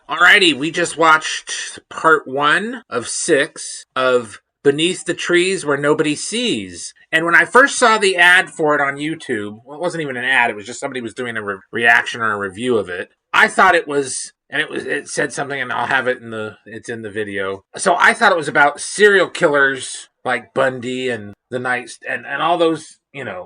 Alrighty, we just watched part 1 of 6 of Beneath the Trees Where Nobody Sees. And when I first saw the ad for it on YouTube, well, it wasn't even an ad, it was just somebody was doing a reaction or a review of it. I thought it was, and it said something, and I'll have it's in the video. So I thought it was about serial killers like Bundy and the Knights and all those,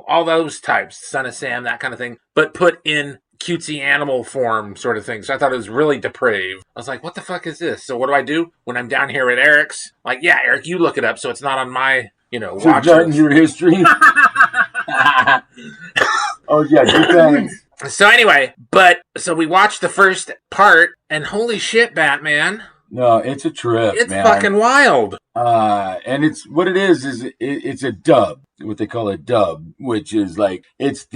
all those types, Son of Sam, that kind of thing, but put in cutesy animal form sort of thing. So I thought it was really depraved. I was like, what the fuck is this? So what do? When I'm down here at Eric's, like, yeah, Eric, you look it up so it's not on my, watch list. In your history. Oh, yeah, good thanks. So anyway, so we watched the first part, and holy shit, Batman. No, it's a trip, It's man. fucking wild. And it's what it is it's a dub, what they call a dub, which is like it's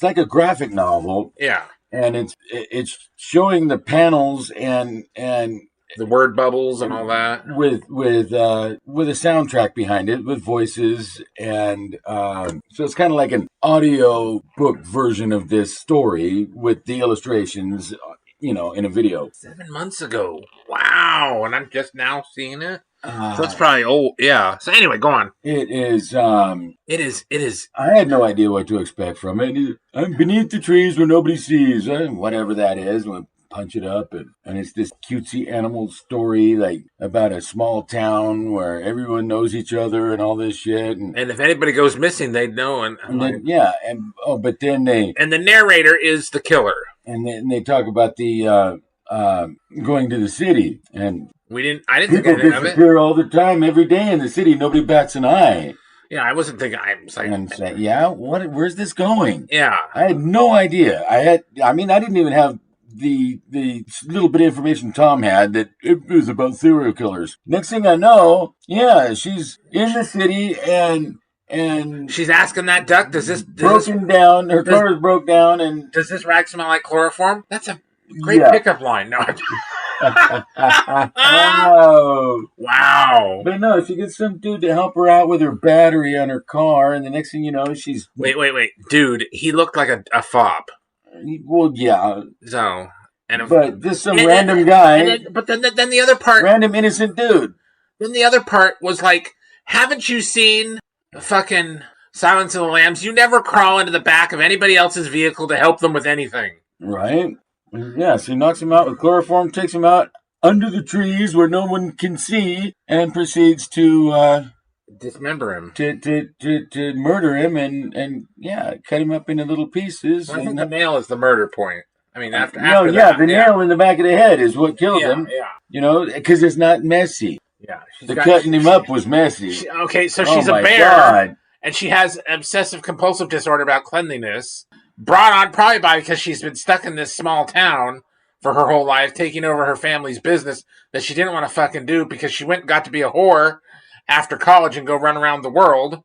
like a graphic novel. Yeah. And it's showing the panels and the word bubbles and all that with a soundtrack behind it with voices, and so it's kind of like an audio book version of this story with the illustrations, in a video. 7 months ago. Wow. And I'm just now seeing it. So it's probably old. Yeah. So anyway, go on. It is. It is. I had no idea what to expect from it. I'm beneath the trees where nobody sees. Whatever that is. We'll punch it up. And it's this cutesy animal story, like about a small town where everyone knows each other and all this shit. And if anybody goes missing, they'd know. But then and the narrator is the killer. And then they talk about the going to the city, and I didn't think anything of it. People disappear all the time, every day in the city. Nobody bats an eye. Yeah, I wasn't thinking. I was like, and say, yeah, where's this going? Yeah, I had no idea. I didn't even have the little bit of information Tom had that it was about serial killers. Next thing I know, yeah, she's in the city and she's asking that duck, down. Her car is broke down, and does this rag smell like chloroform? That's a great pickup line. No. Oh, wow. But no, she gets some dude to help her out with her battery on her car, and the next thing you know, she's wait, dude. He looked like a fop. Well, yeah. So, but this some random guy. But then the other part, random innocent dude. Then the other part was like, haven't you seen fucking Silence of the Lambs? You never crawl into the back of anybody else's vehicle to help them with anything. Right? Yeah, so he knocks him out with chloroform, takes him out under the trees where no one can see, and proceeds to dismember him. To murder him and cut him up into little pieces. Well, I think the nail is the murder point. I mean, after the nail in the back of the head is what killed him. Yeah. Because it's not messy. Yeah, cutting him up was messy. So she's a bear, God. And she has obsessive compulsive disorder about cleanliness, brought on probably because she's been stuck in this small town for her whole life, taking over her family's business that she didn't want to fucking do because she went and got to be a whore after college and go run around the world,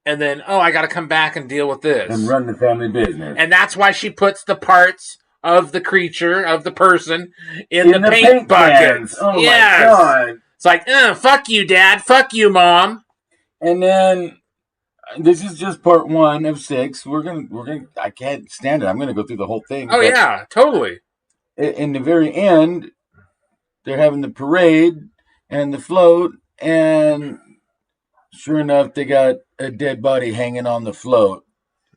and then I got to come back and deal with this and run the family business, and that's why she puts the parts of the creature of the person in the paint buckets. Oh yes. My God. It's like, fuck you, Dad. Fuck you, Mom. And then this is just part 1 of 6. We're gonna. I can't stand it. I'm gonna go through the whole thing. Oh yeah, totally. In the very end, they're having the parade and the float, and sure enough, they got a dead body hanging on the float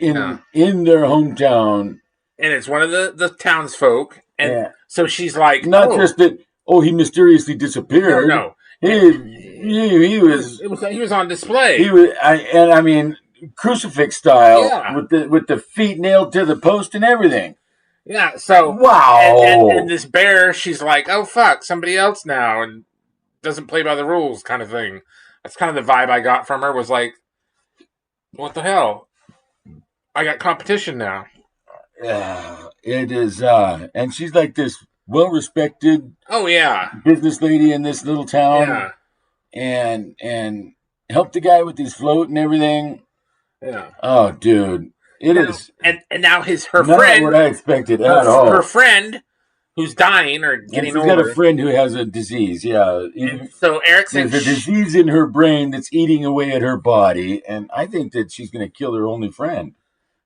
in their hometown. And it's one of the townsfolk, and so she's like, not just that. Oh, he mysteriously disappeared. No. He was on display. He was, I mean, crucifix style with the feet nailed to the post and everything. Yeah. So wow. And this bear, she's like, oh fuck, somebody else now, and doesn't play by the rules, kind of thing. That's kind of the vibe I got from her. Was like, what the hell? I got competition now. Yeah, it is, and she's like this well-respected business lady in this little town, and helped the guy with his float and everything. Yeah. Oh, dude, it is. And now her not friend, what I expected at all. Her friend, who's dying or getting older. She's got a friend who has a disease. Yeah. So Eric thinks there's a disease in her brain that's eating away at her body, and I think that she's going to kill her only friend.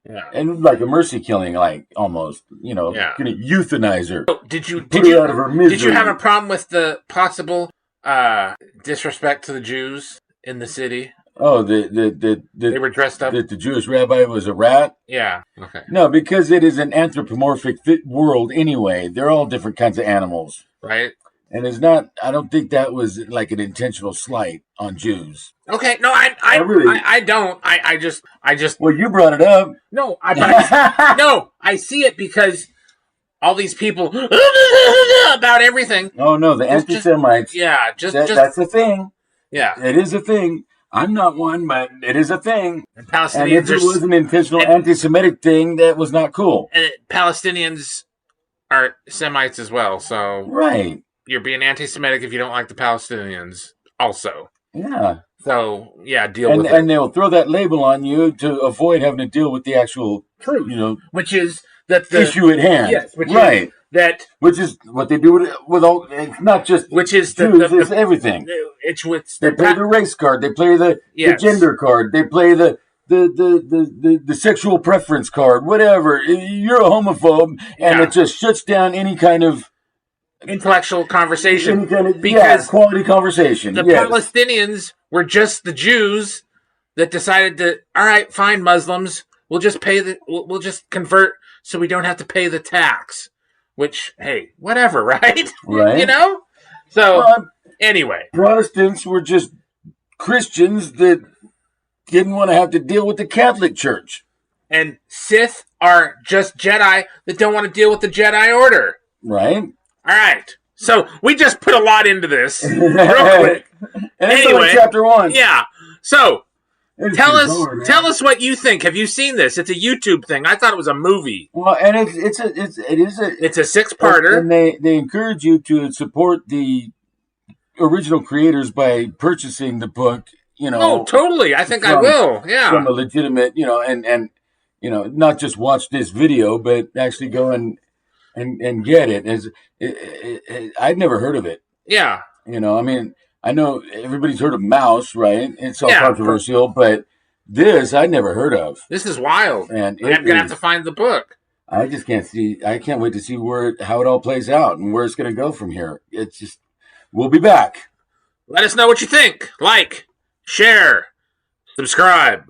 Yeah. and like a mercy killing, like almost, Yeah. gonna euthanize her, So did you put her out of her misery. did you have a problem with the possible disrespect to the Jews in the city? Oh, They were dressed up. that the Jewish rabbi was a rat? Yeah. Okay. No, because it is an anthropomorphic world anyway. They're all different kinds of animals. Right. And it's not, I don't think that was like an intentional slight on Jews. Okay. No, I don't. I just. Well, you brought it up. No, no, I see it because all these people about everything. Oh, no, the anti-Semites. Yeah, that's a thing. Yeah. It is a thing. I'm not one, but it is a thing. And Palestinians and if it was an intentional anti-Semitic thing, that was not cool. And Palestinians are Semites as well, so right. You're being anti-Semitic if you don't like the Palestinians, also. Yeah. So yeah, deal with it. And they'll throw that label on you to avoid having to deal with the actual truth, which is that the issue at hand. Yes, which right. Is that which is what they do with all. It's not just which is Jews, it's everything. It's with they play the race card. They play the gender card. They play the sexual preference card. Whatever. You're a homophobe, and it just shuts down any kind of intellectual conversation. Any kind of, because quality conversation. The Palestinians were just the Jews that decided to, all right, fine, Muslims, we'll just we'll just convert so we don't have to pay the tax. Which, hey, whatever, right? Right. So anyway, Protestants were just Christians that didn't want to have to deal with the Catholic Church. And Sith are just Jedi that don't want to deal with the Jedi Order. Right. All right. So we just put a lot into this real quick. And anyway, like chapter 1. Yeah. So tell us what you think. Have you seen this? It's a YouTube thing. I thought it was a movie. Well, and it is a 6-parter. And they encourage you to support the original creators by purchasing the book. Oh, totally. I think I will. Yeah. From a legitimate, and not just watch this video, but actually go and get it. I'd never heard of it. Yeah. I know everybody's heard of Mouse, right? It's all controversial, but this I'd never heard of. This is wild. And I'm gonna have to find the book. I just can't see. I can't wait to see how it all plays out and where it's going to go from here. It's just, we'll be back. Let us know what you think. Like, share, subscribe.